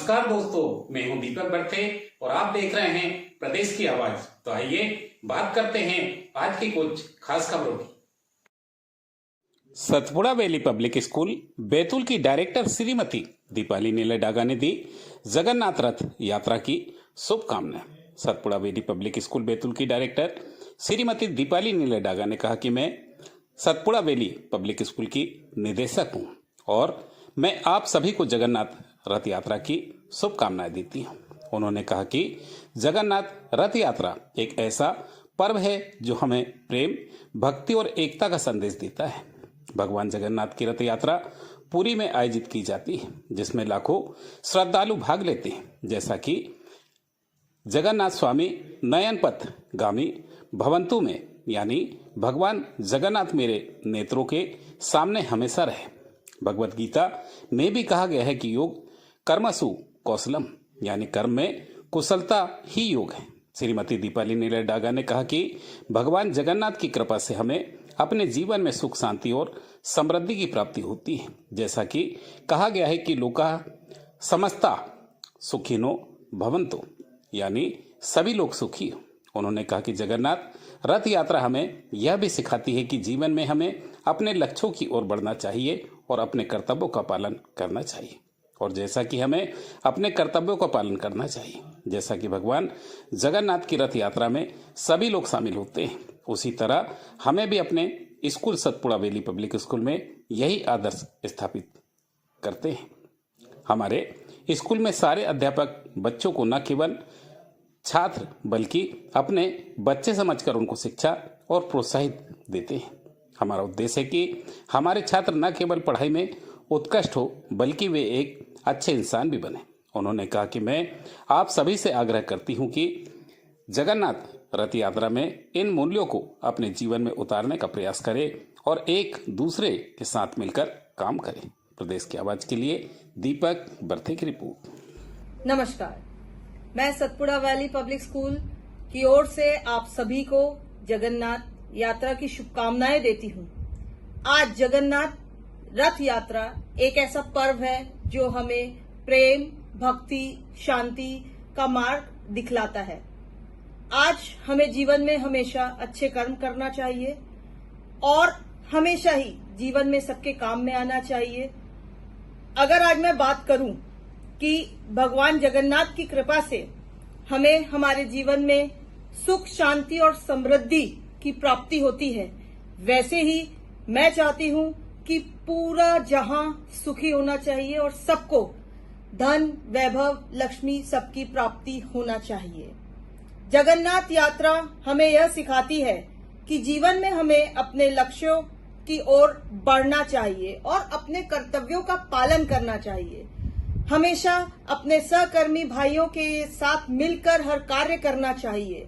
नमस्कार दोस्तों, मैं हूं दीपक बर्थे और आप देख रहे हैं प्रदेश की आवाज। तो आइए बात करते हैं आज की कुछ खास खबरों की। Satpura valley public school Betul की डायरेक्टर श्रीमती दीपाली नीले डागा ने दी जगन्नाथ रथ यात्रा की शुभकामनाएं। Satpura valley public school Betul की डायरेक्टर श्रीमती दीपाली नीले डागा ने कहा कि मैं सतपुड़ा वैली पब्लिक स्कूल की निदेशक हूं और मैं आप सभी को जगन्नाथ रथ यात्रा की शुभकामनाएं देती हूं। उन्होंने कहा कि जगन्नाथ रथ यात्रा एक ऐसा पर्व है जो हमें प्रेम, भक्ति और एकता का संदेश देता है। भगवान जगन्नाथ की रथ यात्रा पुरी में आयोजित की जाती है, जिसमें लाखों श्रद्धालु भाग लेते हैं। जैसा कि जगन्नाथ स्वामी नयन पथ गामी भवंतु में, यानी भगवान जगन्नाथ मेरे नेत्रों के सामने हमेशा रहे। भगवत गीता में भी कहा गया है कि योग कर्मसु कौशलम, यानी कर्म में कुशलता ही योग है। श्रीमती दीपाली नीले डागा ने कहा कि भगवान जगन्नाथ की कृपा से हमें अपने जीवन में सुख, शांति और समृद्धि की प्राप्ति होती है। जैसा कि कहा गया है कि लोका समस्ता सुखिनो भवन्तु, यानी सभी लोग सुखी हो। उन्होंने कहा कि जगन्नाथ रथ यात्रा हमें यह भी सिखाती है कि जीवन में हमें अपने लक्ष्यों की ओर बढ़ना चाहिए और अपने कर्तव्यों का पालन करना चाहिए। और जैसा कि हमें अपने कर्तव्यों का पालन करना चाहिए, जैसा कि भगवान जगन्नाथ की रथ यात्रा में सभी लोग शामिल होते हैं, उसी तरह हमें भी अपने school Satpura valley public school में यही आदर्श स्थापित करते हैं। हमारे स्कूल में सारे अध्यापक बच्चों को न केवल छात्र बल्कि अपने बच्चे समझकर उनको शिक्षा और प्रोत्साहित देते हैं। हमारा उद्देश्य है कि हमारे छात्र न केवल पढ़ाई में उत्कृष्ट हो बल्कि वे एक अच्छे इंसान भी बने। उन्होंने कहा कि मैं आप सभी से आग्रह करती हूं कि जगन्नाथ रथ यात्रा में इन मूल्यों को अपने जीवन में उतारने का प्रयास करें और एक दूसरे के साथ मिलकर काम करें। प्रदेश की आवाज के लिए दीपक बर्थे की रिपोर्ट। नमस्कार, मैं सतपुड़ा वैली पब्लिक स्कूल की ओर से आप सभी को जगन्नाथ यात्रा की शुभकामनाएं देती हूं। आज जगन्नाथ रथ यात्रा एक ऐसा पर्व है जो हमें प्रेम, भक्ति, शांति का मार्ग दिखलाता है। आज हमें जीवन में हमेशा अच्छे कर्म करना चाहिए और हमेशा ही जीवन में सबके काम में आना चाहिए। अगर आज मैं बात करूं कि भगवान जगन्नाथ की कृपा से हमें हमारे जीवन में सुख, शांति और समृद्धि की प्राप्ति होती है, वैसे ही मैं चाहती हूं कि पूरा जहां सुखी होना चाहिए और सबको धन, वैभव, लक्ष्मी सबकी प्राप्ति होना चाहिए। जगन्नाथ यात्रा हमें यह सिखाती है कि जीवन में हमें अपने लक्ष्यों की ओर बढ़ना चाहिए और अपने कर्तव्यों का पालन करना चाहिए। हमेशा अपने सहकर्मी भाइयों के साथ मिलकर हर कार्य करना चाहिए।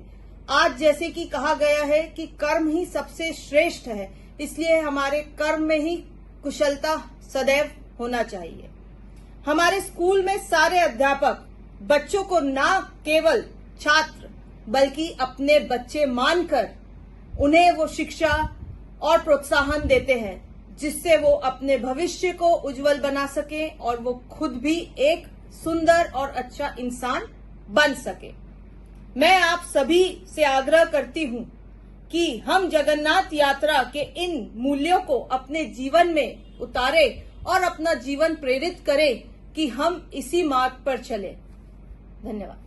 आज जैसे कि कहा गया है कि कर्म ही सबसे श्रेष्ठ है, इसलिए हमारे कर्म में ही कुशलता सदैव होना चाहिए। हमारे स्कूल में सारे अध्यापक बच्चों को न केवल छात्र बल्कि अपने बच्चे मानकर उन्हें वो शिक्षा और प्रोत्साहन देते हैं, जिससे वो अपने भविष्य को उज्जवल बना सके और वो खुद भी एक सुंदर और अच्छा इंसान बन सके। मैं आप सभी से आग्रह करती हूं कि हम जगन्नाथ यात्रा के इन मूल्यों को अपने जीवन में उतारें और अपना जीवन प्रेरित करें कि हम इसी मार्ग पर चलें। धन्यवाद।